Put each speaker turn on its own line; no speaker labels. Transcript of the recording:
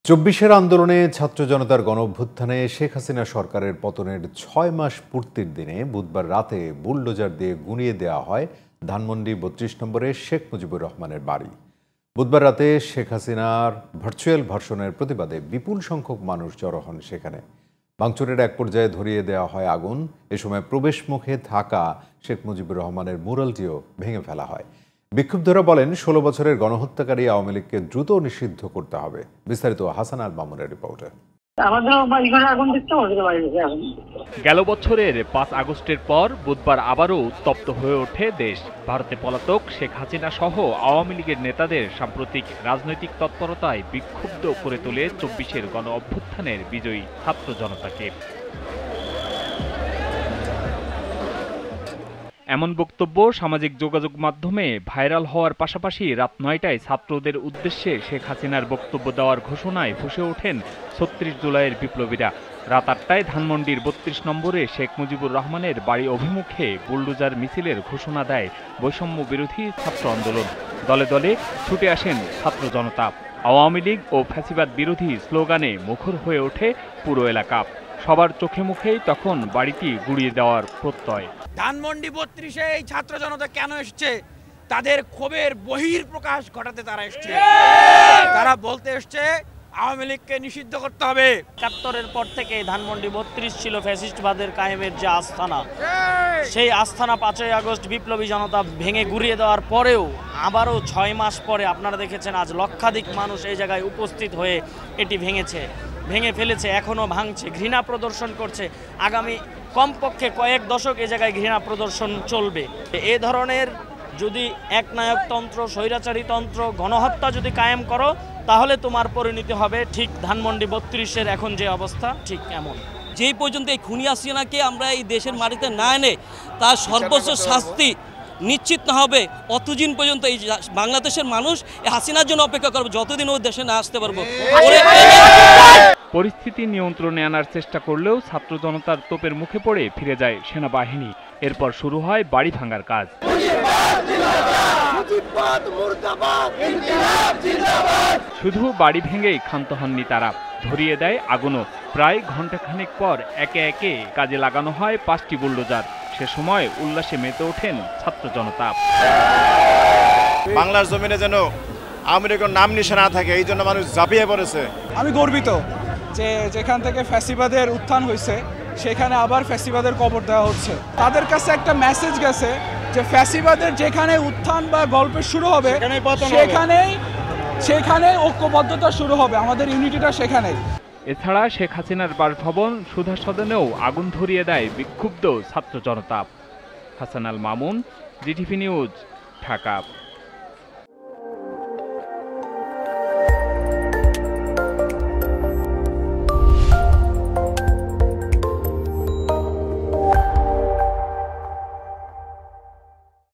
চব্বিশের আন্দোলনে ছাত্র জনতার গণঅভ্যুত্থানে শেখ হাসিনা সরকারের পতনের ৬ মাস পূর্তির দিনে বুধবার রাতে বুলডোজার দিয়ে গুঁড়িয়ে দেওয়া হয় ধানমন্ডি ৩২ নম্বরে শেখ মুজিবুর রহমানের বাড়ি। বুধবার রাতে শেখ হাসিনার ভার্চুয়াল ভার্সনের প্রতিবাদে বিপুল সংখ্যক মানুষ জড়ো হন সেখানে। ভাঙচুরের এক পর্যায়ে ধরিয়ে দেওয়া হয় আগুন। এ সময় প্রবেশ মুখে থাকা শেখ মুজিবুর রহমানের মুরালটিও ভেঙে ফেলা হয়। বিক্ষুব্ধরা বলেন ১৬ বছরের গণহত্যাকারী আওয়ামী লীগকে দ্রুত নিষিদ্ধ করতে হবে। বিস্তারিত হাসান আল মামুনের রিপোর্টে।
গেল বছরের ৫ আগস্টের পর বুধবার আবারও উত্তপ্ত হয়ে ওঠে দেশ। ভারতে পলাতক শেখ হাসিনা সহ আওয়ামী লীগের নেতাদের সাম্প্রতিক রাজনৈতিক তৎপরতায় বিক্ষুব্ধ করে তোলে ২৪-এর গণ অভ্যুত্থানের বিজয়ী ছাত্র জনতাকে। এমন বক্তব্য সামাজিক যোগাযোগ মাধ্যমে ভাইরাল হওয়ার পাশাপাশি রাত ৯টায় ছাত্রদের উদ্দেশ্যে শেখ হাসিনার বক্তব্য দেওয়ার ঘোষণায় ফুঁসে ওঠেন ৩৬ জুলাইয়ের বিপ্লবীরা। রাত ৮টায় ধানমন্ডির ৩২ নম্বরে শেখ মুজিবুর রহমানের বাড়ি অভিমুখে বুলডোজার মিছিলের ঘোষণা দেয় বৈষম্য বিরোধী ছাত্র আন্দোলন। দলে দলে ছুটে আসেন ছাত্র জনতা। আওয়ামী লীগ ও ফ্যাসিবাদ বিরোধী স্লোগানে মুখর হয়ে ওঠে পুরো এলাকা। সবার চোখে মুখেই তখন বাড়িটি গুঁড়িয়ে দেওয়ার প্রত্যয়।
ধানমন্ডি ৩২-এ এই ছাত্র জনতা কেন এসছে? তাদের ক্ষোভের বহিঃপ্রকাশ ঘটাতে তারা এসছে। তারা বলতে এসছে আওয়ামী লীগকে নিষিদ্ধ করতে হবে।
৭১-এর পর থেকে ধানমন্ডি ৩২ ছিল ফ্যাসিস্টবাদের কায়েমের যে আস্থানা, সেই আস্থানা ৫ই আগস্ট বিপ্লবী জনতা ভেঙে গুঁড়িয়ে দেওয়ার পরেও আবারও ৬ মাস পরে আপনারা দেখেছেন আজ লক্ষাধিক মানুষ এই জায়গায় উপস্থিত হয়ে এটি ভেঙে ফেলেছে, এখনও ভাঙছে, ঘৃণা প্রদর্শন করছে। আগামী কমপক্ষে কয়েক দশক এ জায়গায় ঘৃণা প্রদর্শন চলবে। এ ধরনের যদি একনায়কতন্ত্র, স্বৈরাচারীতন্ত্র, গণহত্যা যদি কায়েম করো, তাহলে তোমার পরিণতি হবে ঠিক ধানমন্ডি ৩২-এর এখন যে অবস্থা ঠিক এমন।
যেই পর্যন্ত এই খুনি হাসিনাকে আমরা এই দেশের মাটিতে না এনে তার সর্বোচ্চ শাস্তি নিশ্চিত না হবে, অতদিন পর্যন্ত এই বাংলাদেশের মানুষ হাসিনার জন্য অপেক্ষা করবে, যতদিন ও দেশে না আসতে পারবো।
পরিস্থিতি নিয়ন্ত্রণে আনার চেষ্টা করলেও ছাত্র জনতার তোপের মুখে পড়ে ফিরে যায় সেনাবাহিনী। এরপর শুরু হয় বাড়ি ভাঙার কাজ। শুধু বাড়ি ভেঙেই ক্ষান্ত হননি তারা, ধরিয়ে দেয় আগুনও। প্রায় ঘণ্টাখানেক পর একে একে কাজে লাগানো হয় ৫টি বুলডোজার। সে সময় উল্লাসে মেতে ওঠেন ছাত্র জনতা।
বাংলার জমিনে যেন আওয়ামী লীগের নাম নিশানা না থাকে, এই জন্য মানুষ ঝাঁপিয়ে পড়েছে।
আমি গর্বিত যে যেখান থেকে ফ্যাসিবাদের উত্থান হয়েছে সেখানে আবার ফ্যাসিবাদের কবর দেওয়া হচ্ছে। তাদের কাছে একটা মেসেজ গেছে যে ফ্যাসিবাদের যেখানে উত্থান বা গল্পের শুরু হবে সেখানেই ঐক্যবদ্ধতা শুরু হবে, আমাদের ইউনিটিটা সেখানেই।
এছাড়া শেখ হাসিনার বাসভবন সুধা সদনেও আগুন ধরিয়ে দেয় বিক্ষুব্ধ ছাত্র জনতা। Hasan Al Mamun, GTV news, Dhaka.